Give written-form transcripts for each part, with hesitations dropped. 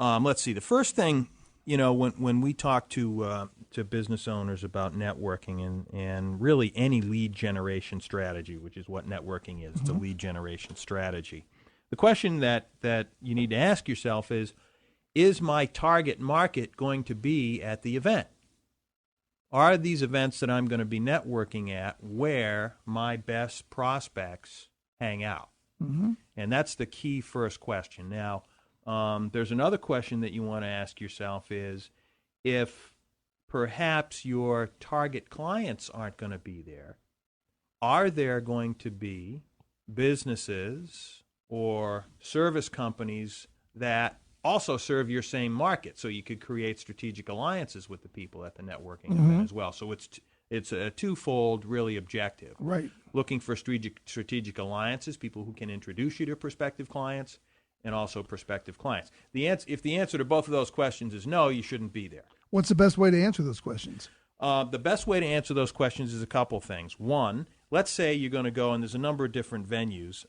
Let's see. The first thing, when we talk to business owners about networking and really any lead generation strategy, which is what networking is, it's a lead generation strategy. The question that you need to ask yourself is my target market going to be at the event? Are these events that I'm going to be networking at where my best prospects hang out? Mm-hmm. And that's the key first question. Now, there's another question that you want to ask yourself is if perhaps your target clients aren't going to be there, are there going to be businesses or service companies that also serve your same market, so you could create strategic alliances with the people at the networking event as well. So it's a twofold, really, objective. Right. Looking for strategic alliances, people who can introduce you to prospective clients, and also prospective clients. If the answer to both of those questions is no, you shouldn't be there. What's the best way to answer those questions? The best way to answer those questions is a couple things. One, let's say you're going to go, and there's a number of different venues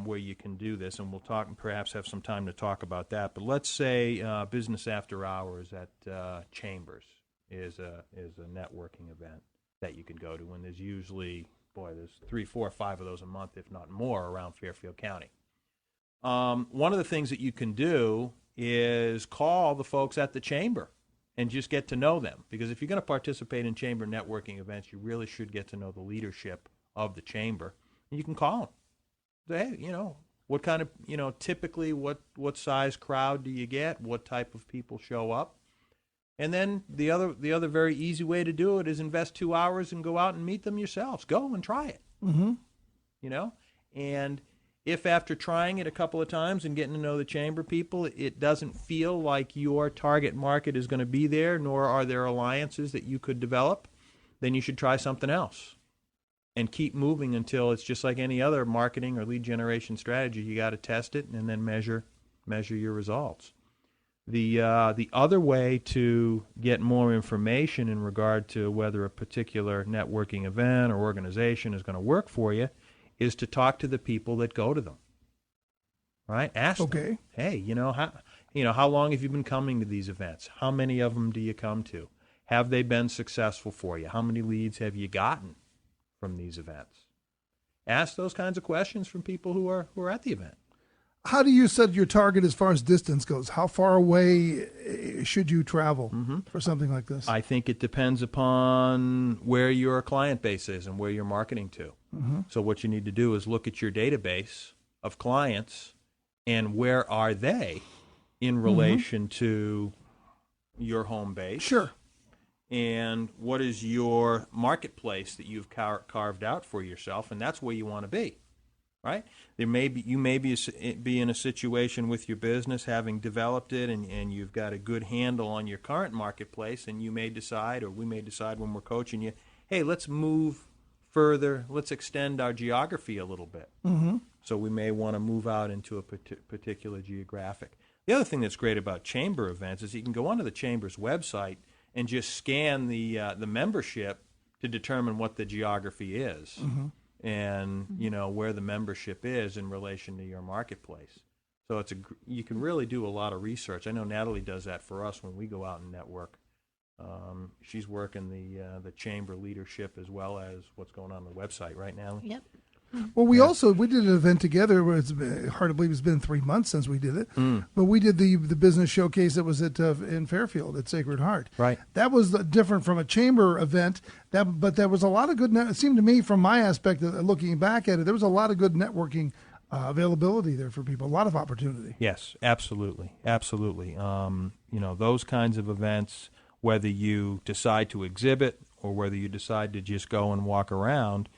where you can do this, and we'll talk and perhaps have some time to talk about that. But let's say business after hours at Chambers is a networking event that you can go to, and there's usually, there's 3, 4, 5 of those a month, if not more, around Fairfield County. One of the things that you can do is call the folks at the Chamber and just get to know them. Because if you're going to participate in Chamber networking events, you really should get to know the leadership of the Chamber. And you can call them. Say, hey, what kind of, typically what size crowd do you get? What type of people show up? And then the other very easy way to do it is invest 2 hours and go out and meet them yourselves. Go and try it. Mm-hmm. And if after trying it a couple of times and getting to know the Chamber people, it doesn't feel like your target market is going to be there, nor are there alliances that you could develop, then you should try something else and keep moving until it's just like any other marketing or lead generation strategy. You got to test it and then measure your results. The other way to get more information in regard to whether a particular networking event or organization is going to work for you is to talk to the people that go to them. Right? Ask them, hey, how long have you been coming to these events? How many of them do you come to? Have they been successful for you? How many leads have you gotten from these events? Ask those kinds of questions from people who are at the event. How do you set your target as far as distance goes? How far away should you travel for something like this? I think it depends upon where your client base is and where you're marketing to. Mm-hmm. So what you need to do is look at your database of clients and where are they in relation to your home base. Sure. And what is your marketplace that you've carved out for yourself, and that's where you want to be. Right? You may be in a situation with your business, having developed it, and you've got a good handle on your current marketplace, and you may decide, or we may decide when we're coaching you, hey, let's move further, let's extend our geography a little bit. Mm-hmm. So we may want to move out into a particular geographic. The other thing that's great about Chamber events is you can go onto the Chamber's website and just scan the membership to determine what the geography is. Mm-hmm. And where the membership is in relation to your marketplace. So you can really do a lot of research. I know Natalie does that for us when we go out and network. She's working the Chamber leadership as well as what's going on the website, right, Natalie? Yep. Well, we did an event together. Where it's hard to believe it's been 3 months since we did it. But we did the business showcase that was in Fairfield at Sacred Heart. Right. That was different from a Chamber event. But there was a lot of good. It seemed to me, from my aspect, looking back at it, there was a lot of good networking availability there for people. A lot of opportunity. Yes, absolutely, absolutely. Those kinds of events, whether you decide to exhibit or whether you decide to just go and walk around,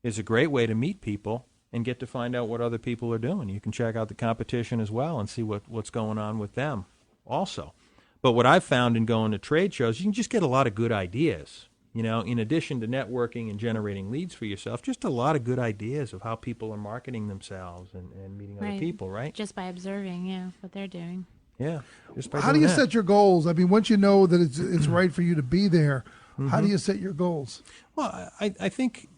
is a great way to meet people and get to find out what other people are doing. You can check out the competition as well and see what's going on with them also. But what I've found in going to trade shows, you can just get a lot of good ideas. In addition to networking and generating leads for yourself, just a lot of good ideas of how people are marketing themselves and meeting other people, right? Just by observing, what they're doing. Yeah. Just by how do you that. set your goals? I mean, once you know that it's right for you to be there, how do you set your goals? Well, I think,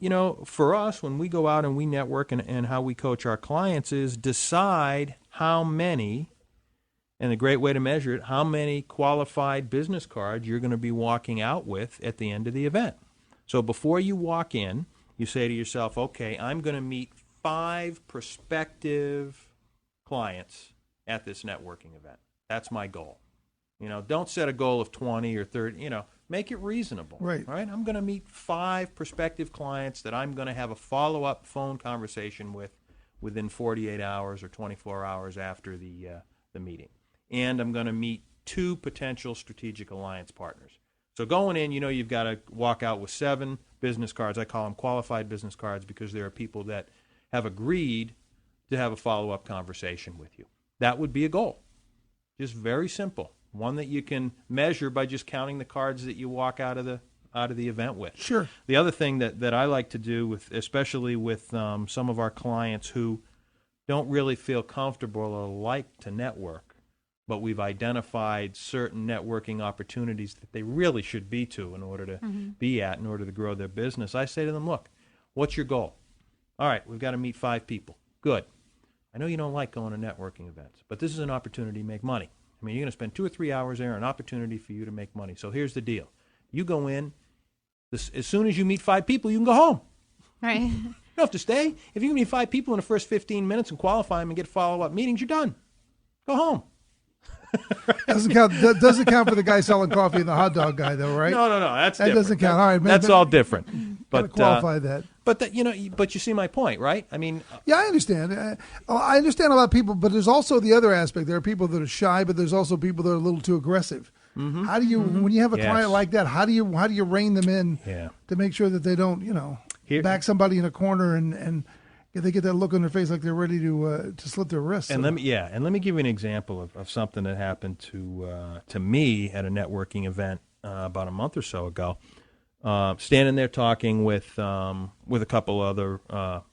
for us, when we go out and we network and how we coach our clients is decide how many And the great way to measure it, how many qualified business cards you're going to be walking out with at the end of the event. So before you walk in, you say to yourself, okay, I'm going to meet 5 prospective clients at this networking event. That's my goal. Don't set a goal of 20 or 30, make it reasonable. Right. Right? I'm going to meet 5 prospective clients that I'm going to have a follow-up phone conversation with within 48 hours or 24 hours after the meeting. And I'm going to meet 2 potential strategic alliance partners. So going in, you've got to walk out with 7 business cards. I call them qualified business cards because there are people that have agreed to have a follow-up conversation with you. That would be a goal. Just very simple. One that you can measure by just counting the cards that you walk out of the event with. Sure. The other thing that I like to do, especially with some of our clients who don't really feel comfortable or like to network, but we've identified certain networking opportunities that they really should be to in order to be at, in order to grow their business. I say to them, look, what's your goal? All right, we've got to meet 5 people. Good. I know you don't like going to networking events, but this is an opportunity to make money. I mean, you're going to spend 2 or 3 hours there, an opportunity for you to make money. So here's the deal. You go in, as soon as you meet 5 people, you can go home. Right. You don't have to stay. If you can meet 5 people in the first 15 minutes and qualify them and get follow-up meetings, you're done. Go home. Doesn't count for the guy selling coffee and the hot dog guy, though, right? No. That doesn't count. All right, man. That's all different. Gotta qualify that. But but you see my point, right? I mean, yeah, I understand. I understand about people, but there's also the other aspect. There are people that are shy, but there's also people that are a little too aggressive. How do you, when you have a client like that, how do you rein them in to make sure that they don't, back somebody in a corner and they get that look on their face like they're ready to slit their wrists. And let me give you an example of something that happened to me at a networking event about a month or so ago. Standing there talking with a couple other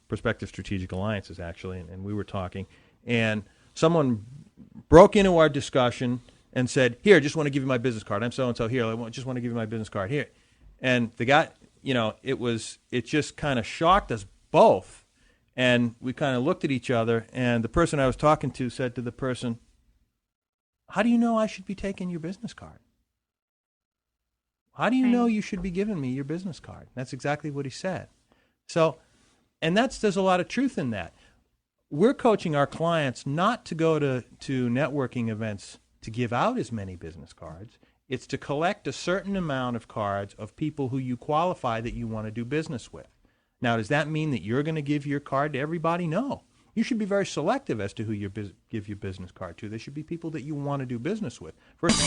prospective strategic alliances, actually, and we were talking, and someone broke into our discussion and said, "Here, just want to give you my business card. I'm so and so. Here, just want to give you my business card. Here." And the guy, it just kind of shocked us both, and we kind of looked at each other. And the person I was talking to said to the person, "How do you know I should be taking your business card? How do you know you should be giving me your business card?" That's exactly what he said. So, and there's a lot of truth in that. We're coaching our clients not to go to networking events to give out as many business cards. It's to collect a certain amount of cards of people who you qualify that you want to do business with. Now, does that mean that you're going to give your card to everybody? No. You should be very selective as to who you give your business card to. There should be people that you want to do business with. First.